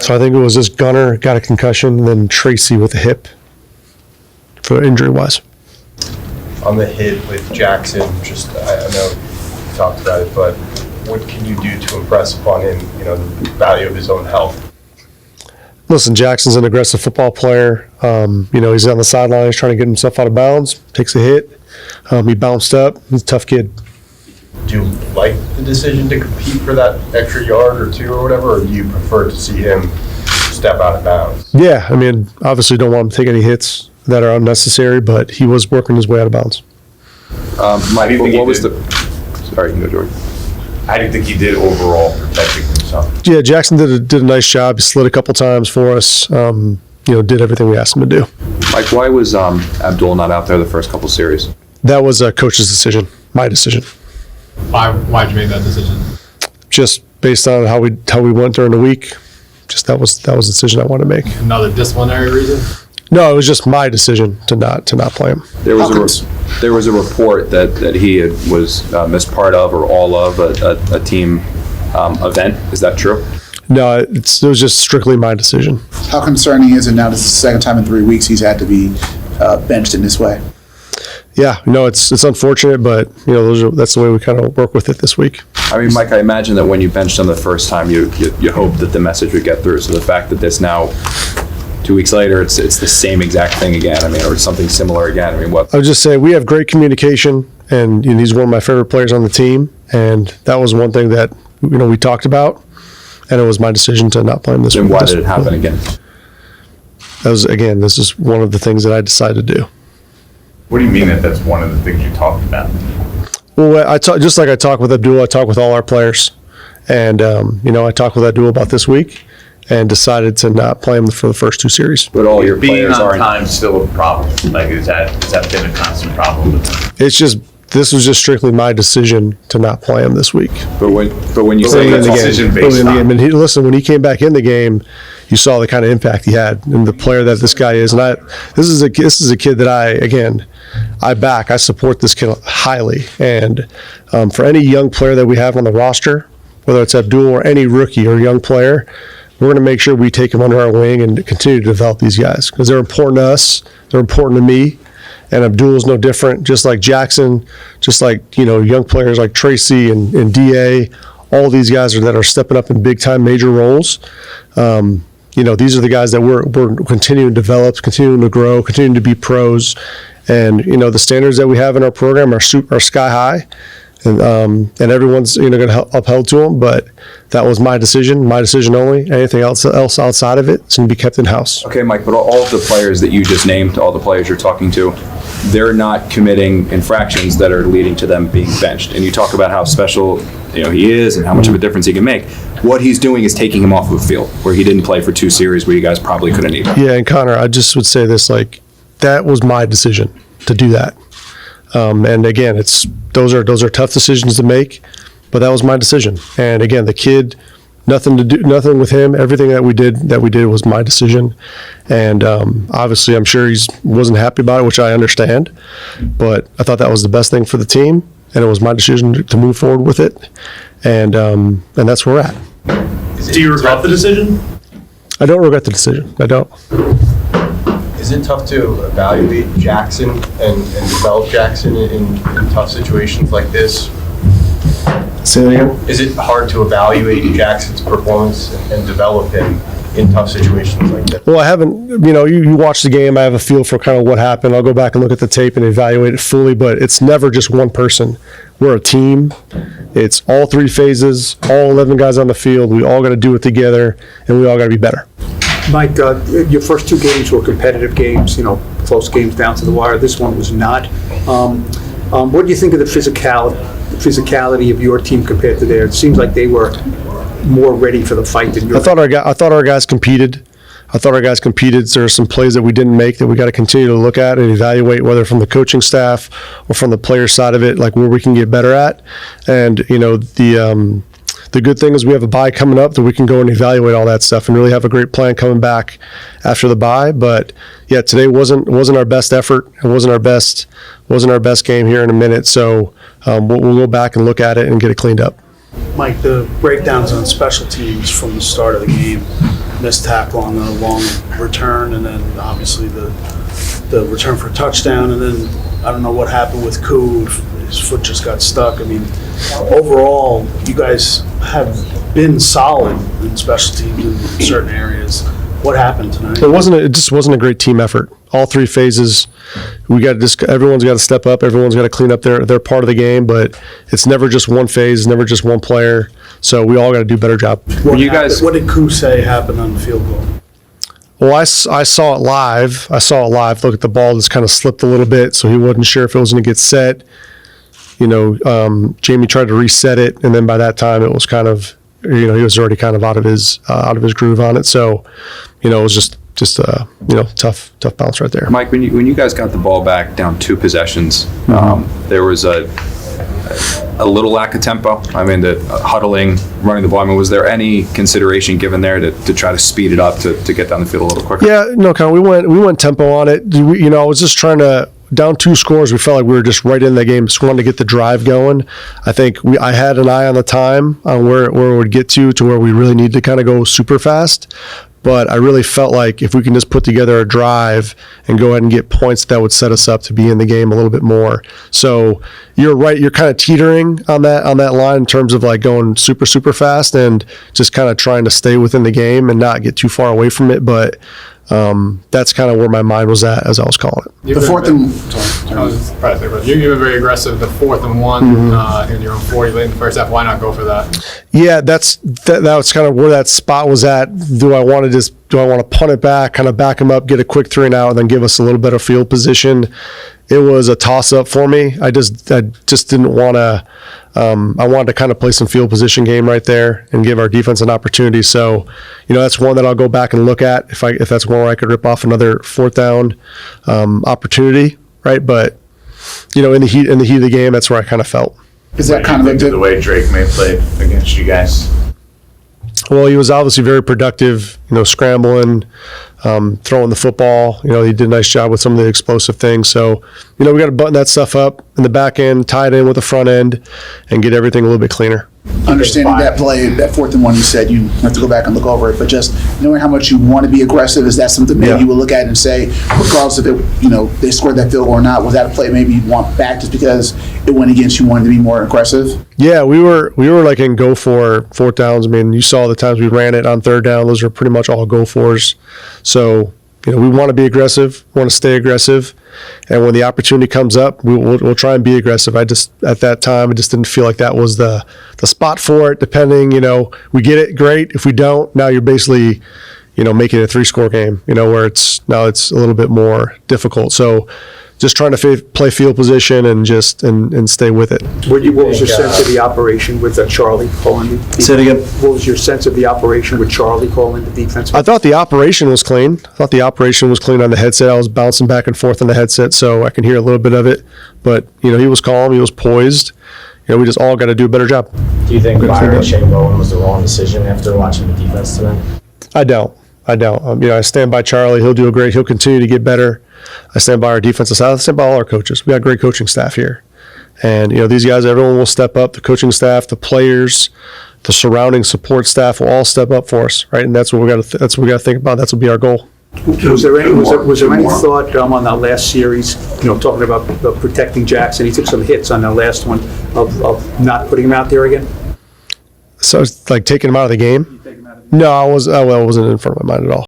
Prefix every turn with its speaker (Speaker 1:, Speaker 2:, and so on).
Speaker 1: So I think it was this Gunner got a concussion, and then Tracy with a hip for injury-wise.
Speaker 2: On the hit with Jaxson, I know you talked about it, but what can you do to impress upon him, the value of his own health?
Speaker 1: Listen, Jackson's an aggressive football player. He's on the sideline. He's trying to get himself out of bounds, takes a hit. He bounced up. He's a tough kid.
Speaker 2: Do you like the decision to compete for that extra yard or two or whatever, or do you prefer to see him step out of bounds?
Speaker 1: Yeah, obviously don't want him to take any hits that are unnecessary, but he was working his way out of bounds.
Speaker 3: Mike, what was the... Sorry, you can go, Jordan.
Speaker 4: How do you think he did overall protecting himself?
Speaker 1: Yeah, Jaxson did a nice job. He slid a couple times for us. Did everything we asked him to do.
Speaker 3: Mike, why was Abdul not out there the first couple series?
Speaker 1: That was a coach's decision, my decision.
Speaker 5: Why'd you make that decision?
Speaker 1: Just based on how we went during the week. Just that was the decision I wanted to make.
Speaker 5: Another disciplinary reason?
Speaker 1: No, it was just my decision to not play him.
Speaker 3: There was a report that he was missed part of or all of a team event. Is that true?
Speaker 1: No, it was just strictly my decision.
Speaker 6: How concerning is it now? This is the second time in 3 weeks he's had to be benched in this way.
Speaker 1: Yeah, it's unfortunate, but that's the way we kind of work with it this week.
Speaker 3: Mike, I imagine that when you benched him the first time, you hoped that the message would get through. So the fact that this now 2 weeks later, it's the same exact thing again. Or something similar again. What?
Speaker 1: I would just say we have great communication, and he's one of my favorite players on the team, and that was one thing that we talked about, and it was my decision to not play him this week.
Speaker 3: And why did it happen again?
Speaker 1: This is one of the things that I decided to do.
Speaker 4: What do you mean that's one of the things you talked about?
Speaker 1: Well, just like I talked with Abdul, I talked with all our players, and I talked with Abdul about this week, and decided to not play him for the first 2 series.
Speaker 3: But all your
Speaker 4: being
Speaker 3: players
Speaker 4: on
Speaker 3: aren't.
Speaker 4: time still a problem. Has that been a constant problem with him?
Speaker 1: It's just this was just strictly my decision to not play him this week.
Speaker 3: But when you say
Speaker 4: that's decision based on.
Speaker 1: Listen, when he came back in the game, you saw the kind of impact he had and the player that this guy is. And this is a kid that I support this kid highly. And for any young player that we have on the roster, whether it's Abdul or any rookie or young player, we're going to make sure we take them under our wing and continue to develop these guys because they're important to us. They're important to me. And Abdul is no different, just like Jaxson, just like, young players like Tracy and DA, all these guys that are stepping up in big-time major roles. These are the guys that we're continuing to develop, continuing to grow, continuing to be pros. And, the standards that we have in our program are sky high. And everyone's going to upheld to them, but that was my decision only. Anything else outside of it is going to be kept in house.
Speaker 3: Okay, Mike, but all of the players that you just named, all the players you're talking to, they're not committing infractions that are leading to them being benched. And you talk about how special he is and how much of a difference he can make. What he's doing is taking him off of the field where he didn't play for 2 series where you guys probably could have needed.
Speaker 1: Yeah, and Connor, I just would say this, that was my decision to do that. And again, those are tough decisions to make, but that was my decision. And again, the kid, nothing with him. Everything that we did was my decision. And obviously, I'm sure he wasn't happy about it, which I understand. But I thought that was the best thing for the team, and it was my decision to move forward with it. And that's where we're at.
Speaker 5: Do you regret the decision?
Speaker 1: I don't regret the decision. I don't.
Speaker 2: Is it tough to evaluate Jaxson and develop Jaxson in tough situations like this?
Speaker 1: Say that again?
Speaker 2: Is it hard to evaluate Jackson's performance and develop him in tough situations like this?
Speaker 1: Well, I haven't, you watch the game, I have a feel for kind of what happened. I'll go back and look at the tape and evaluate it fully, but it's never just one person. We're a team. It's all 3 phases, all 11 guys on the field. We all got to do it together, and we all got to be better.
Speaker 7: Mike, your first 2 games were competitive games, close games down to the wire. This one was not. What do you think of the physicality of your team compared to theirs? It seems like they were more ready for the fight than yours.
Speaker 1: I thought our guys competed. There are some plays that we didn't make that we got to continue to look at and evaluate, whether from the coaching staff or from the player side of it, where we can get better at. And the good thing is we have a bye coming up that we can go and evaluate all that stuff and really have a great plan coming back after the bye. But yeah, today wasn't our best effort. It wasn't our best game here in a minute. So we'll go back and look at it and get it cleaned up.
Speaker 6: Mike, the breakdowns on special teams from the start of the game, missed tackle on the long return, and then obviously the return for a touchdown, and then I don't know what happened with Koo. His foot just got stuck. I mean, overall, you guys have been solid in special teams in certain areas. What happened tonight?
Speaker 1: It just wasn't a great team effort. All three phases, everyone's got to step up. Everyone's got to clean up their part of the game. But it's never just one phase. It's never just one player. So we all got to do a better job.
Speaker 3: When you guys,
Speaker 6: What did Koo say happened on the field goal?
Speaker 1: Well, I saw it live. Look at the ball just kind of slipped a little bit, so he wasn't sure if it was going to get set. Jamie tried to reset it, and then by that time it was kind of, he was already kind of out of his groove on it. So, it was just tough bounce right there.
Speaker 3: Mike, when you guys got the ball back down 2 possessions, there was a little lack of tempo. I mean, the huddling, running the ball. I mean, was there any consideration given there to try to speed it up to get down the field a little quicker?
Speaker 1: Yeah, no, Con, we went tempo on it. I was just trying to. Down 2 scores, we felt like we were just right in the game, just wanted to get the drive going. I think I had an eye on the time on where it would get to where we really need to kind of go super fast. But I really felt like if we can just put together a drive and go ahead and get points, that would set us up to be in the game a little bit more. So you're right, you're kind of teetering on that line in terms of like going super, super fast and just kind of trying to stay within the game and not get too far away from it. But that's kind of where my mind was at as I was calling it.
Speaker 6: The fourth and
Speaker 5: I was surprised there, but you've been very aggressive. The 4th and 1 in your own 40 late in the first half. Why not go for that?
Speaker 1: Yeah, that was kind of where that spot was at. Do I want to punt it back, kind of back him up, get a quick 3 and out, and then give us a little bit of field position? It was a toss up for me. I just didn't want to. I wanted to kind of play some field position game right there and give our defense an opportunity. So, that's one that I'll go back and look at if that's one where I could rip off another 4th down opportunity, right? But in the heat of the game, that's where I kind of felt.
Speaker 6: is that kind of
Speaker 4: The way Drake may play against you guys.
Speaker 1: Well, he was obviously very productive, scrambling, throwing the football. He did a nice job with some of the explosive things. So, we got to button that stuff up in the back end, tie it in with the front end, and get everything a little bit cleaner.
Speaker 6: understanding that play, that 4th and 1 you said, you have to go back and look over it, but just knowing how much you want to be aggressive, is that something maybe you would look at and say, regardless if it, they scored that field goal or not, was that a play maybe you'd want back just because it went against you, wanted to be more aggressive?
Speaker 1: Yeah, we were like in go for 4th downs. I mean, you saw the times we ran it on 3rd down; those are pretty much all go fors. So, we want to be aggressive, want to stay aggressive, and when the opportunity comes up, we'll try and be aggressive. At that time, I just didn't feel like that was the spot for it. Depending, we get it, great. If we don't, now you're basically, making a 3-score game. Where it's a little bit more difficult. So, just trying to play field position and and stay with it.
Speaker 7: What was your sense of the operation with Charlie calling the defense?
Speaker 1: Say it again.
Speaker 7: What was your sense of the operation with Charlie calling the defense?
Speaker 1: I thought the operation was clean. on the headset. I was bouncing back and forth on the headset, so I can hear a little bit of it. But, he was calm. He was poised. We just all got to do a better job.
Speaker 8: Do you think firing Shane Bowen was the wrong decision after watching the defense tonight?
Speaker 1: I don't. I stand by Charlie. He'll continue to get better. I stand by our defensive side. I stand by all our coaches. We got great coaching staff here. And, these guys, everyone will step up. The coaching staff, the players, the surrounding support staff will all step up for us, right? And that's what we got to think about. That's will be our goal.
Speaker 7: Was there any thought on that last series, talking about protecting Jaxson? He took some hits on that last one of not putting him out there again?
Speaker 1: So it's like taking him out of the game? No, I wasn't in front of my mind at all.